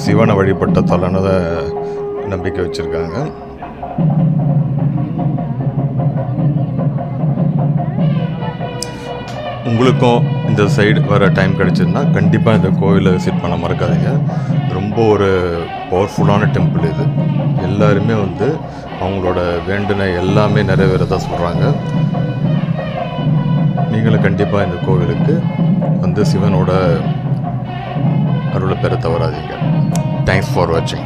சிவனை வழிபட்ட தலனதை நம்பிக்கை வச்சுருக்காங்க. உங்களுக்கும் இந்த சைடு வர டைம் கிடச்சிருந்தா கண்டிப்பாக இந்த கோவிலை விசிட் பண்ண மறக்காதீங்க. ரொம்ப ஒரு பவர்ஃபுல்லான டெம்பிள் இது. எல்லாருமே அவங்களோட வேண்டுன எல்லாமே நிறைவேறதா சொல்கிறாங்க. நீங்களும் கண்டிப்பாக இந்த கோவிலுக்கு சிவனோட அருளை பெற தவறாதீங்க. தேங்க்ஸ் ஃபார் வாட்சிங்.